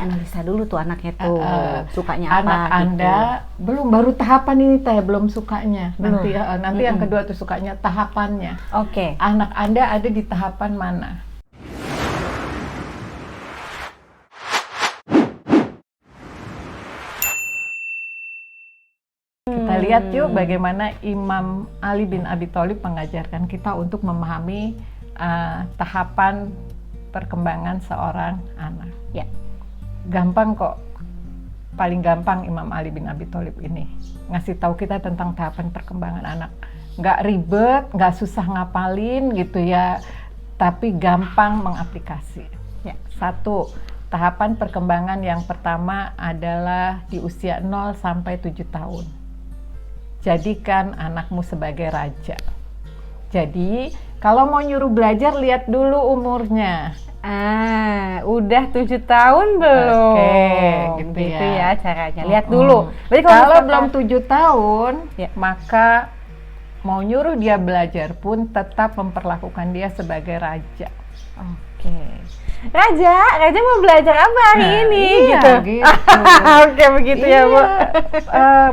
analisa dulu tuh anaknya tuh sukanya apa. Anak Anda belum, baru tahapan ini teh, belum sukanya. Belum. Nanti yang kedua tuh sukanya, tahapannya. Oke. Anak Anda ada di tahapan mana? Kita lihat yuk bagaimana Imam Ali bin Abi Thalib mengajarkan kita untuk memahami tahapan perkembangan seorang anak. Ya. Gampang kok, paling gampang Imam Ali bin Abi Thalib ini ngasih tahu kita tentang tahapan perkembangan anak. Nggak ribet, nggak susah ngapalin gitu ya, tapi gampang mengaplikasi. Ya. 1. Tahapan perkembangan yang pertama adalah di usia 0 sampai 7 tahun. Jadikan anakmu sebagai raja. Jadi, kalau mau nyuruh belajar, lihat dulu umurnya. Udah 7 tahun belum? Oke, gitu ya caranya. Lihat dulu. Berarti kalau belum 7 tahun, ya, maka mau nyuruh dia belajar pun tetap memperlakukan dia sebagai raja. Oke. Raja mau belajar apa hari ini? Iya, gitu. Oke, begitu ya, Bu.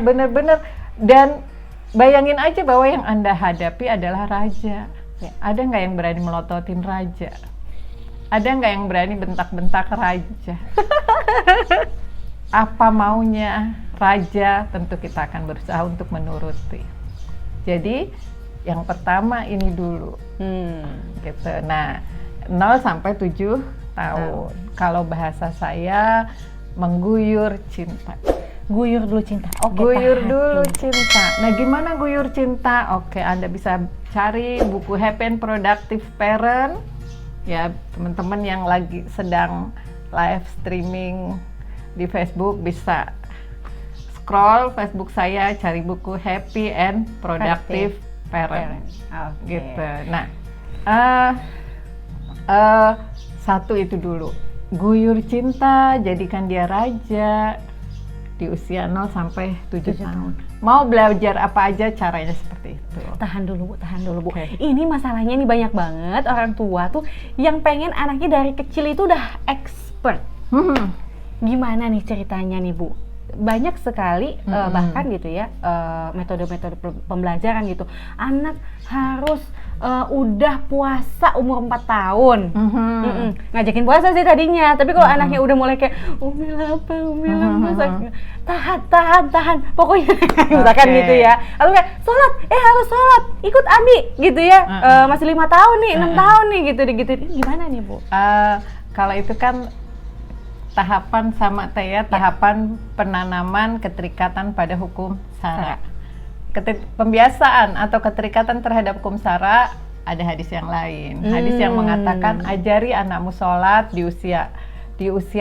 Bener-bener. Dan bayangin aja bahwa yang Anda hadapi adalah raja. Ya, ada nggak yang berani melototin raja? Ada nggak yang berani bentak-bentak raja? Apa maunya raja? Tentu kita akan berusaha untuk menuruti. Jadi yang pertama ini dulu, gitu. Nah, 0 sampai 7 tahun. Kalau bahasa saya mengguyur cinta. Guyur dulu cinta. Oke, guyur dulu cinta. Nah, gimana guyur cinta? Oke, Anda bisa cari buku Happy and Productive Parent. Ya, teman-teman yang lagi sedang live streaming di Facebook bisa scroll Facebook saya, cari buku Happy and Productive Parent. Okay. Gitu. Nah, 1 itu dulu. Guyur cinta, jadikan dia raja di usia 0 sampai 7 tahun. Mau belajar apa aja caranya seperti itu. Tahan dulu Bu. Okay. Ini masalahnya nih banyak banget orang tua tuh yang pengen anaknya dari kecil itu udah expert. Gimana nih ceritanya nih Bu? Banyak sekali bahkan gitu ya metode-metode pembelajaran gitu. Anak harus udah puasa umur 4 tahun. Ngajakin puasa sih tadinya, tapi kalau anaknya udah mulai kayak Umi lapar, tahan. Pokoknya misalkan gitu ya. Atau kayak sholat, harus sholat, ikut Abi gitu ya. Masih 5 tahun nih, 6 tahun nih gitu. Gimana nih Bu? Kalau itu kan tahapan sama tahapan penanaman keterikatan pada hukum syara. Pembiasaan atau keterikatan terhadap hukum syara, ada hadis yang lain. Hadis yang mengatakan ajari anakmu sholat di usia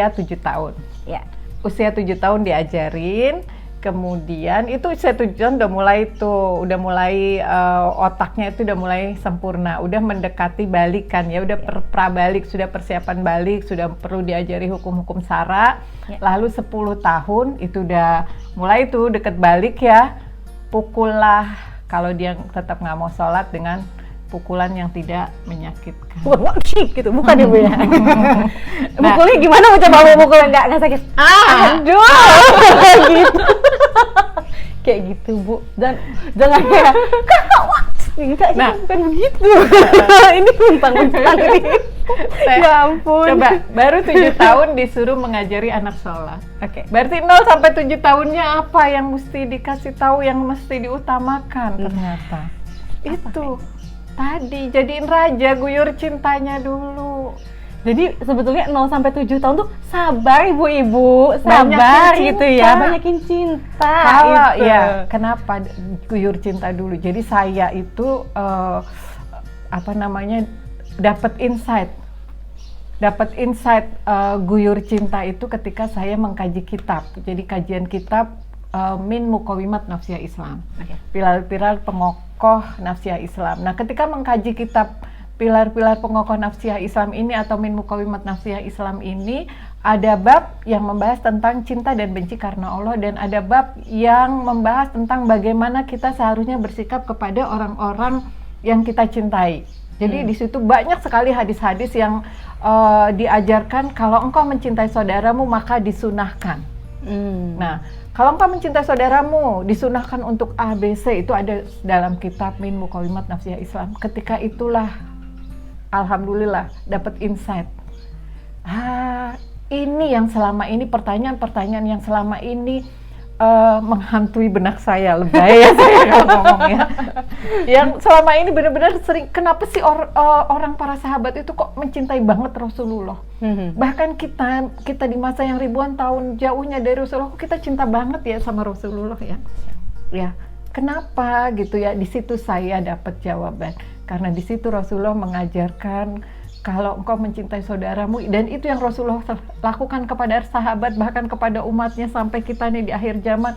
7 tahun. Ya. Usia 7 tahun diajarin, kemudian itu usia 7 tahun udah mulai otaknya itu udah mulai sempurna, udah mendekati balikan ya, udah prabalik, sudah persiapan balik, sudah perlu diajari hukum-hukum syara. Lalu 10 tahun itu udah mulai tuh deket balik ya, pukullah kalau dia tetap nggak mau sholat dengan pukulan yang tidak menyakitkan. Wah, gitu, bukan ya Bu ya? Mukulnya gimana? Mau coba mukul nggak sakit? Aduh, gitu. Kayak gitu Bu. Dan jangan kayak bukan begitu. Ini mentang-mentang nih. Ya ampun. Coba, baru 7 tahun disuruh mengajari anak sholat. Oke. Berarti 0 sampai 7 tahunnya apa yang mesti dikasih tahu, yang mesti diutamakan ternyata? Itu tadi, jadiin raja, guyur cintanya dulu. Jadi sebetulnya 0 sampai 7 tahun tuh sabar ibu-ibu, sabar gitu ya, banyakin cinta. Kalau gitu. ya, kenapa guyur cinta dulu? Jadi saya itu dapat insight guyur cinta itu ketika saya mengkaji kitab. Jadi kajian kitab Min Muqawimat Nafsiyah Islam. Pilar-pilar pengokoh nafsiyah Islam. Nah, ketika mengkaji kitab pilar-pilar pengokoh nafsiyah Islam ini atau Min Muqawimat Nafsiyah Islam ini, ada bab yang membahas tentang cinta dan benci karena Allah, dan ada bab yang membahas tentang bagaimana kita seharusnya bersikap kepada orang-orang yang kita cintai. Jadi di situ banyak sekali hadis-hadis yang diajarkan kalau engkau mencintai saudaramu maka disunahkan. Nah, kalau engkau mencintai saudaramu disunahkan untuk A, B, C, itu ada dalam kitab Min Muqawimat Nafsiyah Islam. Ketika itulah alhamdulillah dapat insight. Ini yang selama ini pertanyaan-pertanyaan yang selama ini menghantui benak saya, lebay ya saya kalau ngomongnya. Yang selama ini benar-benar sering, kenapa sih orang para sahabat itu kok mencintai banget Rasulullah? Bahkan kita di masa yang ribuan tahun jauhnya dari Rasulullah, kita cinta banget ya sama Rasulullah ya. Ya, kenapa gitu ya? Di situ saya dapat jawaban. Karena di situ Rasulullah mengajarkan kalau engkau mencintai saudaramu, dan itu yang Rasulullah lakukan kepada sahabat, bahkan kepada umatnya sampai kita nih di akhir zaman.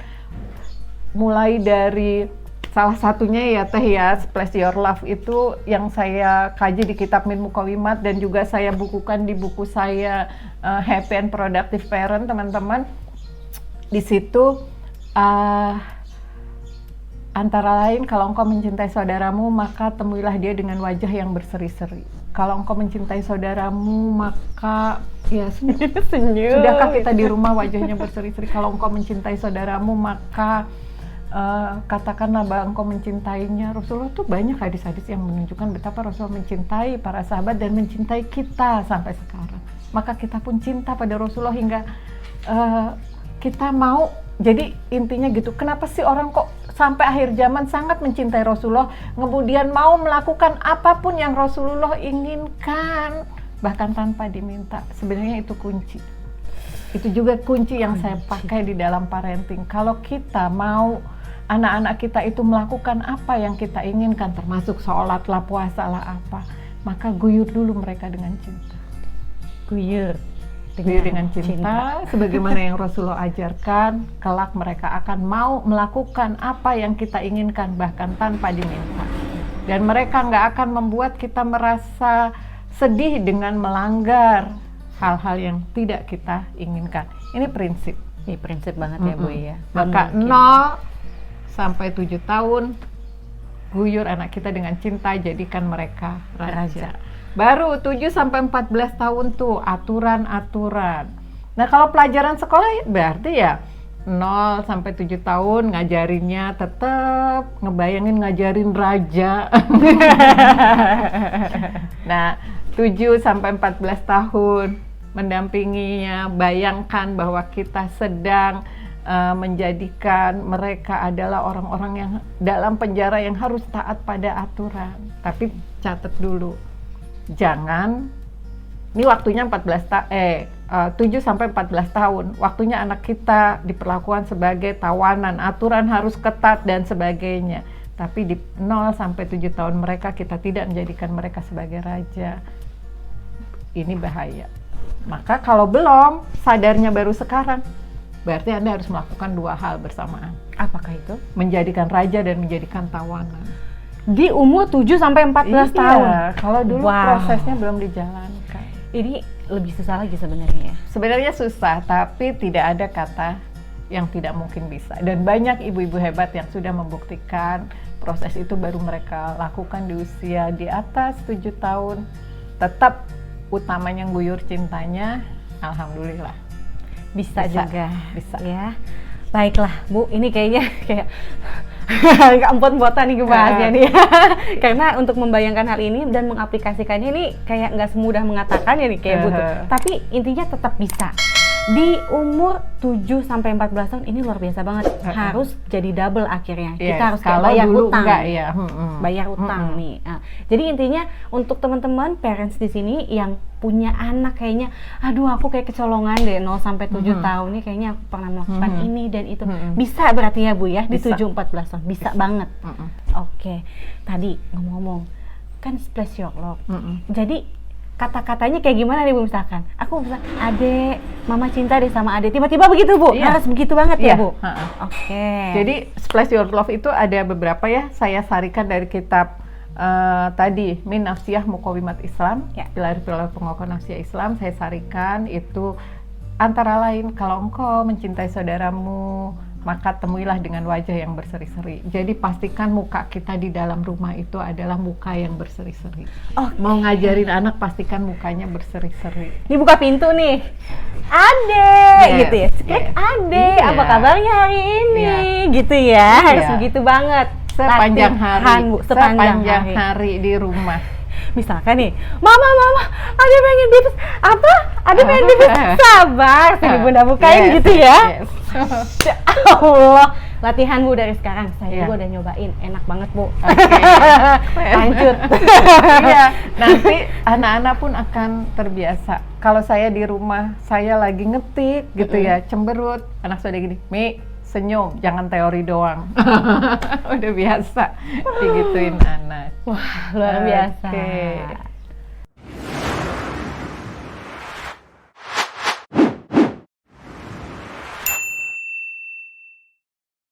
Mulai dari salah satunya ya Teh ya, Splash Your Love itu yang saya kaji di kitab Min Muqawimat dan juga saya bukukan di buku saya Happy and Productive Parent, teman-teman. Di situ antara lain, kalau engkau mencintai saudaramu maka temuilah dia dengan wajah yang berseri-seri. Kalau engkau mencintai saudaramu maka ya senyum. Sudahkah kita di rumah wajahnya berseri-seri? Kalau engkau mencintai saudaramu maka katakanlah bahwa engkau mencintainya. Rasulullah tuh banyak hadis-hadis yang menunjukkan betapa Rasulullah mencintai para sahabat dan mencintai kita sampai sekarang. Maka kita pun cinta pada Rasulullah hingga kita mau. Jadi intinya gitu, kenapa sih orang kok sampai akhir zaman sangat mencintai Rasulullah, kemudian mau melakukan apapun yang Rasulullah inginkan, bahkan tanpa diminta. Sebenarnya itu kunci. Itu juga kunci yang saya pakai di dalam parenting. Kalau kita mau anak-anak kita itu melakukan apa yang kita inginkan, termasuk sholat lah, puasa lah apa, maka guyur dulu mereka dengan cinta. Guyur dengan cinta, sebagaimana yang Rasulullah ajarkan, kelak mereka akan mau melakukan apa yang kita inginkan, bahkan tanpa diminta. Dan mereka nggak akan membuat kita merasa sedih dengan melanggar hal-hal yang tidak kita inginkan. Ini prinsip. Ini prinsip banget ya Bu ya. Maka 0 sampai 7 tahun, guyur anak kita dengan cinta, jadikan mereka raja. Baru 7 sampai 14 tahun tuh aturan-aturan. Nah, kalau pelajaran sekolah berarti ya 0 sampai 7 tahun ngajarinnya tetap ngebayangin ngajarin raja. Nah, 7 sampai 14 tahun mendampinginya, bayangkan bahwa kita sedang menjadikan mereka adalah orang-orang yang dalam penjara yang harus taat pada aturan. Tapi catat dulu. Jangan, ini waktunya 7 sampai 14 tahun, waktunya anak kita diperlakukan sebagai tawanan, aturan harus ketat dan sebagainya. Tapi di 0 sampai 7 tahun mereka, kita tidak menjadikan mereka sebagai raja. Ini bahaya. Maka kalau belum, sadarnya baru sekarang, berarti Anda harus melakukan 2 hal bersamaan. Apakah itu? Menjadikan raja dan menjadikan tawanan. Di umur 7 sampai 14 tahun. Kalau dulu prosesnya belum dijalankan. Ini lebih susah lagi sebenarnya ya. Sebenarnya susah, tapi tidak ada kata yang tidak mungkin bisa. Dan banyak ibu-ibu hebat yang sudah membuktikan proses itu baru mereka lakukan di usia di atas 7 tahun. Tetap utamanya guyur cintanya, alhamdulillah. Bisa juga. Bisa. Ya. Baiklah Bu, ini kayaknya kayak nggak empot-empotan nih ngebahasnya nih. Karena untuk membayangkan hal ini dan mengaplikasikannya ini kayak nggak semudah mengatakan ya nih kayak Bu tuh. Tapi intinya tetap bisa. Di umur 7 sampai 14 tahun ini luar biasa banget. Harus jadi double akhirnya. Yes, kita harus bayar utang. Bayar utang nih. Nah, jadi intinya untuk teman-teman parents di sini yang punya anak kayaknya, aduh aku kayak kecolongan deh 0 sampai 7 tahun nih kayaknya aku pernah melakukan ini dan itu. Bisa berarti ya Bu ya di 7-14 tahun. Bisa banget. Oke. Tadi ngomong-ngomong kan Splash Your Love. Jadi kata-katanya kayak gimana nih Bu, misalkan aku bisa adek, mama cinta deh sama adek, tiba-tiba begitu Bu? Harus begitu banget ya Bu? Oke. Jadi Splash Your Love itu ada beberapa ya, saya sarikan dari kitab tadi Min Nafsiyah Muqawimat Islam, pilar-pilar pengokohan nafsiyah Islam, saya sarikan itu antara lain kalau engkau mencintai saudaramu maka temuilah dengan wajah yang berseri-seri. Jadi pastikan muka kita di dalam rumah itu adalah muka yang berseri-seri. Oh, mau ngajarin anak pastikan mukanya berseri-seri. Ini buka pintu nih. Ade, Yes, gitu ya. Cek, yes. Ade, Iya. apa kabarnya hari ini? Iya. Gitu ya. Iya. Harus begitu banget. Sepanjang hari, Latihan, Bu. Sepanjang hari. hari di rumah. Misalkan nih, mama, Ade pengen bibis apa? Ade pengen bibis, sabar, sini bunda bukain Yes, gitu ya. yes. Ya Allah, latihan Bu dari sekarang. Saya Iya. juga udah nyobain, enak banget Bu. Oke. Lanjut. Iya, nanti anak-anak pun akan terbiasa. Kalau saya di rumah, saya lagi ngetik gitu ya, cemberut, anak saya gini, Mi, senyum, jangan teori doang. Udah biasa digituin anak. Wah, luar biasa. Oke.